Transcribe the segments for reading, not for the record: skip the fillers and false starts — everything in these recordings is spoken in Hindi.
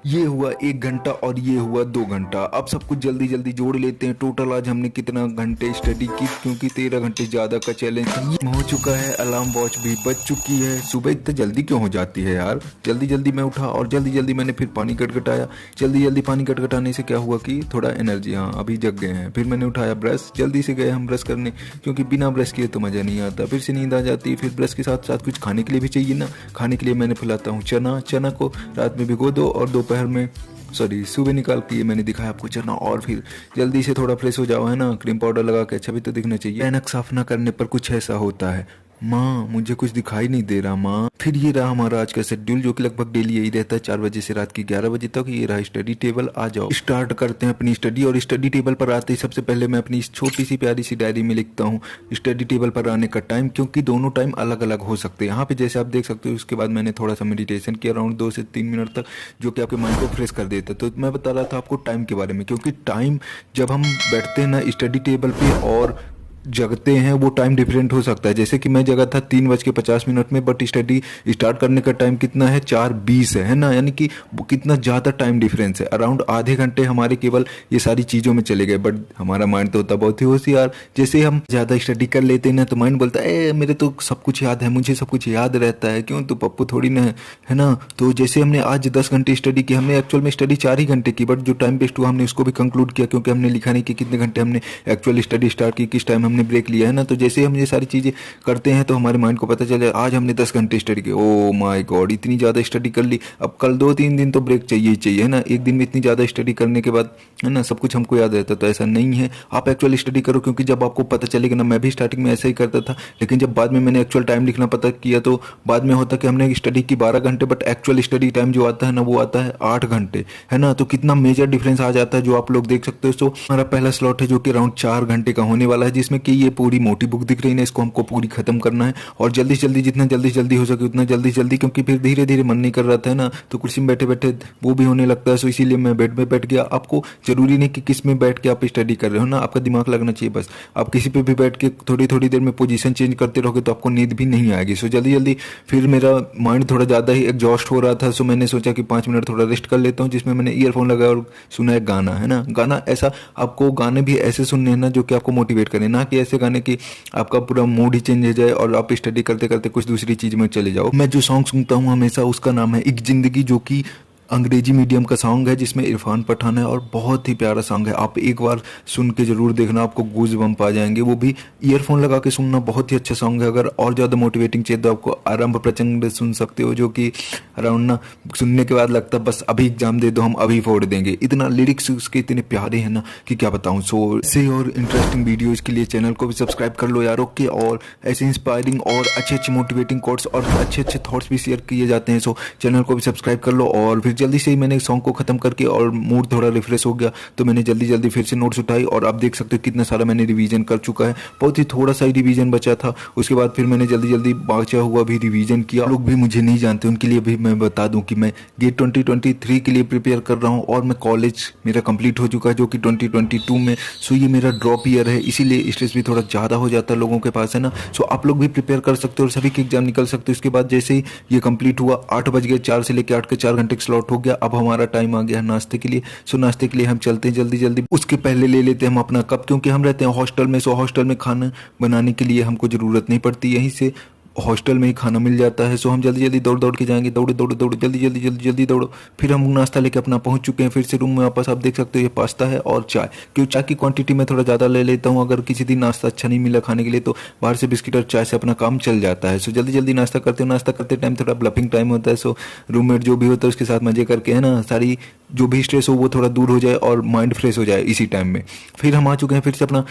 ये हुआ 1 घंटा और ये हुआ 2 घंटा। अब सब कुछ जल्दी जल्दी जोड़ लेते हैं। टोटल आज हमने कितना घंटे स्टडी की, क्योंकि 13 घंटे ज़्यादा का चैलेंज हो चुका है। अलार्म वॉच भी बज चुकी है। सुबह इतना जल्दी क्यों हो जाती है यार। जल्दी जल्दी मैं उठा और जल्दी जल्दी मैंने फिर पानी गटगटाया। जल्दी जल्दी पानी गटगटाने से क्या हुआ कि थोड़ा एनर्जी, हाँ अभी जग गए हैं। फिर मैंने उठाया ब्रश, जल्दी से गए हम ब्रश करने, क्योंकि बिना ब्रश किए तो मज़ा नहीं आता। फिर से नींद आ जाती है। फिर ब्रश के साथ साथ कुछ खाने के लिए भी चाहिए ना। खाने के लिए मैंने फुलाता हूँ चना। चना को रात में भिगो दो और दोपहर में सुबह निकाल के ये मैंने दिखाया आपको चना। और फिर जल्दी से थोड़ा फ्रेश हो जाओ, है ना। क्रीम पाउडर लगा के अच्छा भी तो दिखना चाहिए। ऐनक साफ ना करने पर कुछ ऐसा होता है। माँ मुझे कुछ दिखाई नहीं दे रहा माँ। फिर ये रहा हमारा आज का शेड्यूल, जो कि लगभग डेली यही रहता है, 4 बजे से रात के 11 बजे तक। ये रहा स्टडी टेबल। आ जाओ स्टार्ट करते हैं अपनी स्टडी। और स्टडी टेबल पर आते ही सबसे पहले मैं अपनी इस छोटी सी प्यारी सी डायरी में लिखता हूँ स्टडी टेबल पर आने का टाइम, क्योंकि दोनों टाइम अलग अलग हो सकते हैं। यहाँ पे जैसे आप देख सकते हो, उसके बाद मैंने थोड़ा सा मेडिटेशन किया अराउंड 2 से 3 मिनट तक, जो कि आपके माइंड को फ्रेश कर देता है। तो मैं बता रहा था आपको टाइम के बारे में, क्योंकि टाइम जब हम बैठते हैं ना स्टडी टेबल पे और जगते हैं, वो टाइम डिफरेंट हो सकता है। जैसे कि मैं जगा था 3:50 में, बट स्टडी स्टार्ट करने का टाइम कितना है, 4:20 है ना। यानी कि कितना ज़्यादा टाइम डिफरेंस है। अराउंड आधे घंटे हमारे केवल ये सारी चीज़ों में चले गए। बट हमारा माइंड तो होता बहुत ही होशियार। जैसे हम ज़्यादा स्टडी कर लेते हैं ना, तो माइंड बोलता है मेरे तो सब कुछ याद है, मुझे सब कुछ याद रहता है, क्यों तो पप्पू थोड़ी ना है ना। तो जैसे हमने आज 10 घंटे स्टडी की, हमने एक्चुअल में स्टडी 4 ही घंटे की, बट जो टाइम वेस्ट हुआ हमने उसको भी कंक्लूड किया, क्योंकि हमने लिखा नहीं कि कितने घंटे हमने एक्चुअल स्टडी स्टार्ट की, किस टाइम हमने ब्रेक लिया, है ना। तो जैसे हम ये सारी चीज़ें करते हैं तो हमारे माइंड को पता चले आज हमने 10 घंटे स्टडी की। ओ माय गॉड, इतनी ज़्यादा स्टडी कर ली, अब कल 2-3 दिन तो ब्रेक चाहिए ही चाहिए, है ना। एक दिन में इतनी ज़्यादा स्टडी करने के बाद, है ना, सब कुछ हमको याद रहता। तो ऐसा नहीं है, आप एक्चुअल स्टडी करो, क्योंकि जब आपको पता चलेगा ना। मैं भी स्टार्टिंग में ऐसा ही करता था, लेकिन जब बाद में मैंने एक्चुअल टाइम लिखना पता किया, तो बाद में होता कि हमने स्टडी की 12 घंटे, बट एक्चुअल स्टडी टाइम जो आता है ना, वो आता है 8 घंटे, है ना। तो कितना मेजर डिफरेंस आ जाता है, जो आप लोग देख सकते हो। तो हमारा पहला स्लॉट है जो कि अराउंड 4 घंटे का होने वाला है, जिसमें कि ये पूरी मोटी बुक दिख रही है, इसको हमको पूरी खत्म करना है। और जल्दी जल्दी, जितना जल्दी जल्दी हो सके उतना जल्दी जल्दी, क्योंकि फिर धीरे धीरे मन नहीं कर रहा था, है ना। तो कुर्सी में बैठे बैठे वो भी होने लगता है। सो इसीलिए मैं बेड में बैठ गया। आपको जरूरी नहीं कि किस में बैठ के आप स्टडी कर रहे हो ना, आपका दिमाग लगना चाहिए बस। आप किसी पे भी बैठ के थोड़ी थोड़ी देर में पोजीशन चेंज करते रहोगे तो आपको नींद भी नहीं आएगी। सो जल्दी जल्दी फिर मेरा माइंड थोड़ा ज़्यादा ही एग्जॉस्ट हो रहा था। सो मैंने सोचा कि 5 मिनट थोड़ा रेस्ट कर लेता हूँ, जिसमें मैंने ईयरफोन लगाया और सुना एक गाना, है ना। गाना ऐसा, आपको गाने भी ऐसे सुनने हैं ना जो कि आपको मोटिवेट करें, ना कि ऐसे गाने कि आपका पूरा मूड ही चेंज हो जाए और आप स्टडी करते करते कुछ दूसरी चीज में चले जाओ। मैं जो सॉन्ग सुनता हूँ हमेशा, उसका नाम है एक जिंदगी, जो कि अंग्रेजी मीडियम का सॉन्ग है, जिसमें इरफान पठान है, और बहुत ही प्यारा सॉन्ग है। आप एक बार सुन के जरूर देखना, आपको गूज बम्प आ जाएंगे। वो भी ईयरफोन लगा के सुनना, बहुत ही अच्छा सॉन्ग है। अगर और ज़्यादा मोटिवेटिंग चाहिए तो आपको आरंभ प्रचंड सुन सकते हो, जो कि अराउंड ना सुनने के बाद लगता है बस अभी एग्जाम दे दो, हम अभी फोड़ देंगे। इतना लिरिक्स उसके इतने प्यारे हैं ना कि क्या बताऊँ। सो ऐसे और इंटरेस्टिंग वीडियोज़ के लिए चैनल को भी सब्सक्राइब कर लो यार, ओके। और ऐसे इंस्पायरिंग और अच्छे अच्छे मोटिवेटिंग कोट्स और अच्छे अच्छे थॉट्स भी शेयर किए जाते हैं। सो चैनल को भी सब्सक्राइब कर लो। और फिर जल्दी से ही मैंने सॉन्ग को खत्म करके और मूड थोड़ा रिफ्रेश हो गया, तो मैंने जल्दी जल्दी फिर से नोट्स उठाई। और आप देख सकते हो कितना सारा मैंने रिवीजन कर चुका है। बहुत ही थोड़ा सा ही रिवीजन बचा था। उसके बाद फिर मैंने जल्दी जल्दी बचा हुआ भी रिवीजन किया। लोग भी मुझे नहीं जानते, उनके लिए भी मैं बता दूं कि मैं गेट 2023 के लिए प्रिपेयर कर रहा हूं, और मैं कॉलेज मेरा कंप्लीट हो चुका है, जो कि 2022 में। सो ये मेरा ड्रॉप ईयर है, इसीलिए स्ट्रेस भी थोड़ा ज़्यादा हो जाता है लोगों के पास, है ना। सो आप लोग भी प्रिपेयर कर सकते हो और सभी के एग्जाम निकल सकते हो। उसके बाद जैसे ही ये कंप्लीट हुआ, 8 बज गए, 4 से लेकर 8 के 4 घंटे का स्लॉट हो गया। अब हमारा टाइम आ गया नाश्ते के लिए। सो नाश्ते के लिए हम चलते हैं जल्दी जल्दी। उसके पहले ले लेते हैं हम अपना कप, क्योंकि हम रहते हैं हॉस्टल में। सो हॉस्टल में खाना बनाने के लिए हमको ज़रूरत नहीं पड़ती, यहीं से हॉस्टल में ही खाना मिल जाता है। सो हम जल्दी जल्दी दौड़ दौड़ के जाएंगे, दौड़े दौड़े दौड़े, जल्दी जल्दी जल्दी जल्दी दौड़ो। फिर हम नाश्ता लेके अपना पहुंच चुके हैं। फिर से रूम में वापस, आप देख सकते हो ये पास्ता है और चाय, क्योंकि चाय की क्वांटिटी में थोड़ा ज़्यादा ले लेता हूँ। अगर किसी दिन नाश्ता अच्छा नहीं मिला खाने के लिए, तो बाहर से बिस्किट और चाय से अपना काम चल जाता है। सो जल्दी जल्दी नाश्ता करते हो। नाश्ता करते टाइम थोड़ा ब्लफिंग टाइम होता है। सो रूममेट जो भी होता है उसके साथ मजे करके, है ना, सारी जो भी स्ट्रेस हो वो थोड़ा दूर हो जाए और माइंड फ्रेश हो जाए इसी टाइम में। फिर हम आ चुके हैं। फिर से अपना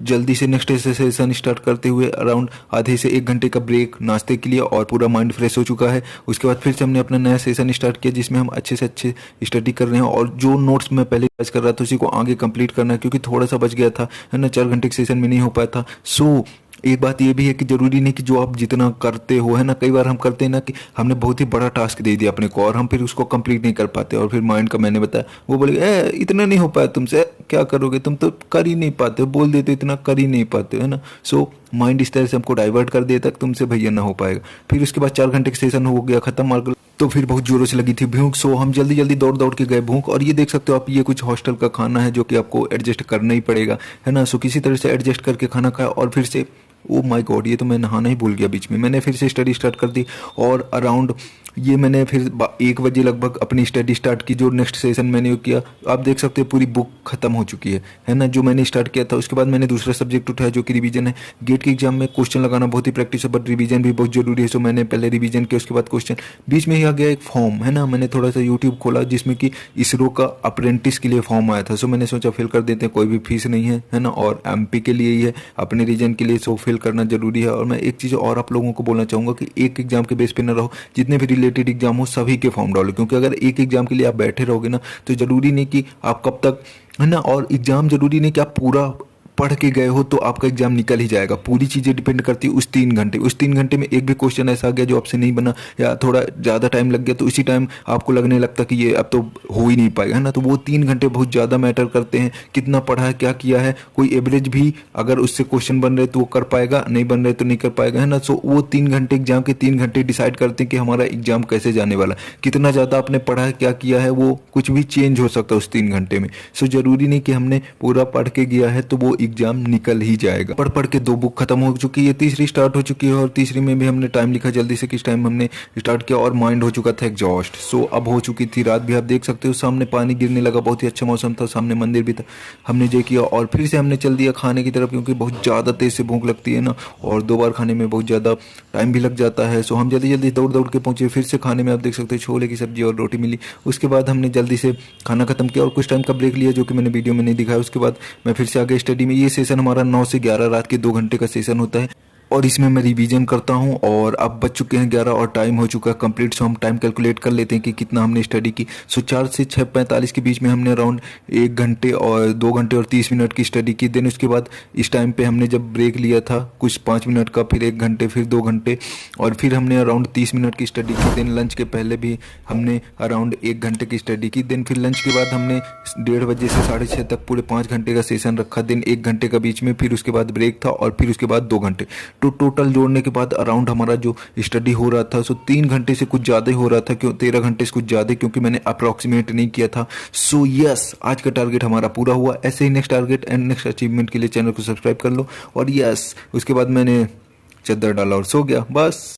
जल्दी से नेक्स्ट सेशन स्टार्ट करते हुए अराउंड आधे से 1 घंटे का ब्रेक नाश्ते के लिए, और पूरा माइंड फ्रेश हो चुका है। उसके बाद फिर से हमने अपना नया सेशन स्टार्ट किया, जिसमें हम अच्छे से अच्छे स्टडी कर रहे हैं, और जो नोट्स मैं पहले कर रहा था उसी को आगे कंप्लीट करना है, क्योंकि थोड़ा सा बच गया था, है ना। 4 घंटे के सेशन में नहीं हो पाया था। सो एक बात ये भी है कि जरूरी नहीं कि जो आप जितना करते हो, है ना, कई बार हम करते हैं ना कि हमने बहुत ही बड़ा टास्क दे दिया अपने को और हम फिर उसको कंप्लीट नहीं कर पाते, और फिर माइंड का मैंने बताया, वो बोले इतना नहीं हो पाया तुमसे, क्या करोगे, तुम तो कर ही नहीं पाते हो, बोल देते इतना कर ही नहीं पाते हो, है ना। सो माइंड इस तरह से हमको डाइवर्ट कर देता कि तुमसे भैया ना हो पाएगा। फिर उसके बाद 4 घंटे का सेशन हो गया खत्म। तो फिर बहुत जोरों से लगी थी भूख। सो हम जल्दी जल्दी दौड़ दौड़ के गए भूख। और ये देख सकते हो आप, ये कुछ हॉस्टल का खाना है जो कि आपको एडजस्ट करना ही पड़ेगा, है ना। सो किसी तरह से एडजस्ट करके खाना खाया और फिर से, ओ माय गॉड, ये तो मैं नहाना ही भूल गया बीच में। मैंने फिर से स्टडी स्टार्ट कर दी और अराउंड ये मैंने फिर 1 बजे लगभग अपनी स्टडी स्टार्ट की। जो नेक्स्ट सेशन मैंने किया, आप देख सकते हो पूरी बुक खत्म हो चुकी है ना, जो मैंने स्टार्ट किया था। उसके बाद मैंने दूसरा सब्जेक्ट उठाया जो कि रिवीजन है। गेट के एग्जाम में क्वेश्चन लगाना बहुत ही प्रैक्टिस है, बट रिवीजन भी बहुत जरूरी है। सो मैंने पहले रिवीजन किया, उसके बाद क्वेश्चन। बीच में ही आ गया एक फॉर्म, है ना। मैंने थोड़ा सा यूट्यूब खोला जिसमें कि इसरो का अप्रेंटिस के लिए फॉर्म आया था। सो मैंने सोचा फिल कर देते हैं, कोई भी फीस नहीं है ना, और एमपी के लिए ही है, अपने रीजन के लिए। सो फिल करना जरूरी है। और मैं एक चीज़ और आप लोगों को बोलना चाहूँगा कि एक एग्जाम के बेस पे ना रहो, जितने भी रिलेटेड एग्जाम हो सभी के फॉर्म डालो। क्योंकि अगर एक एग्जाम के लिए आप बैठे रहोगे ना, तो जरूरी नहीं कि आप कब तक, है ना, और एग्जाम जरूरी नहीं कि आप पूरा पढ़ के गए हो तो आपका एग्जाम निकल ही जाएगा। पूरी चीज़ें डिपेंड करती है उस 3 घंटे। उस 3 घंटे में एक भी क्वेश्चन ऐसा आ गया जो आपसे नहीं बना या थोड़ा ज़्यादा टाइम लग गया, तो इसी टाइम आपको लगने लगता कि ये अब तो हो ही नहीं पाएगा, है ना। तो वो 3 घंटे बहुत ज़्यादा मैटर करते हैं, कितना पढ़ा है, क्या किया है। कोई एवरेज भी अगर उससे क्वेश्चन बन रहे तो वो कर पाएगा, नहीं बन रहे तो नहीं कर पाएगा, है ना। सो वो 3 घंटे, एग्जाम के 3 घंटे डिसाइड करते हैं कि हमारा एग्जाम कैसे जाने वाला। कितना ज़्यादा आपने पढ़ा है, क्या किया है, वो कुछ भी चेंज हो सकता है उस 3 घंटे में। सो जरूरी नहीं कि हमने पूरा पढ़ के गया है तो वो एग्जाम निकल ही जाएगा। पढ़ पढ़ के 2 बुक खत्म हो चुकी है, तीसरी स्टार्ट हो चुकी है, और तीसरी में भी हमने टाइम लिखा जल्दी से किस टाइम हमने स्टार्ट किया, और माइंड हो चुका था एग्जॉस्ट। सो अब हो चुकी थी रात भी, आप देख सकते हो सामने पानी गिरने लगा, बहुत ही अच्छा मौसम था, सामने मंदिर भी था। हमने जो किया और फिर से हमने चल दिया खाने की तरफ, क्योंकि बहुत ज़्यादा तेज से भूख लगती है ना, और 2 बार खाने में बहुत ज़्यादा टाइम भी लग जाता है। सो हम जल्दी जल्दी दौड़ दौड़ के पहुंचे फिर से खाने में। आप देख सकते हो छोले की सब्जी और रोटी मिली। उसके बाद हमने जल्दी से खाना खत्म किया और कुछ टाइम का ब्रेक लिया जो कि मैंने वीडियो में नहीं दिखाया। उसके बाद मैं फिर से आगे स्टडी में। ये सेशन हमारा 9 से 11 रात के 2 घंटे का सेशन होता है, और इसमें मैं रिवीजन करता हूं। और अब बज चुके हैं 11 और टाइम हो चुका है कंप्लीट। सो हम टाइम कैलकुलेट कर लेते हैं कि कितना हमने स्टडी की। सो 4 से 6:45 के बीच में हमने अराउंड 1 घंटे और 2 घंटे और 30 मिनट की स्टडी की। देन उसके बाद इस टाइम पे हमने जब ब्रेक लिया था कुछ 5 मिनट का, फिर 1 घंटे, फिर 2 घंटे, और फिर हमने अराउंड 30 मिनट की स्टडी की। देन लंच के पहले भी हमने अराउंड 1 घंटे की स्टडी की। देन फिर लंच के बाद हमने 1:30 बजे से 6:30 तक पूरे 5 घंटे का सेशन रखा। देन 1 घंटे का बीच में, फिर उसके बाद ब्रेक था, और फिर उसके बाद 2 घंटे। तो टोटल जोड़ने के बाद अराउंड हमारा जो स्टडी हो रहा था सो 3 घंटे से कुछ ज़्यादा ही हो रहा था, क्यों 13 घंटे से कुछ ज़्यादा, क्योंकि मैंने अप्रॉक्सीमेट नहीं किया था। सो यस, आज का टारगेट हमारा पूरा हुआ। ऐसे ही next target and next achievement के लिए चैनल को सब्सक्राइब कर लो। और यस, उसके बाद मैंने चद्दर डाला और सो गया बस।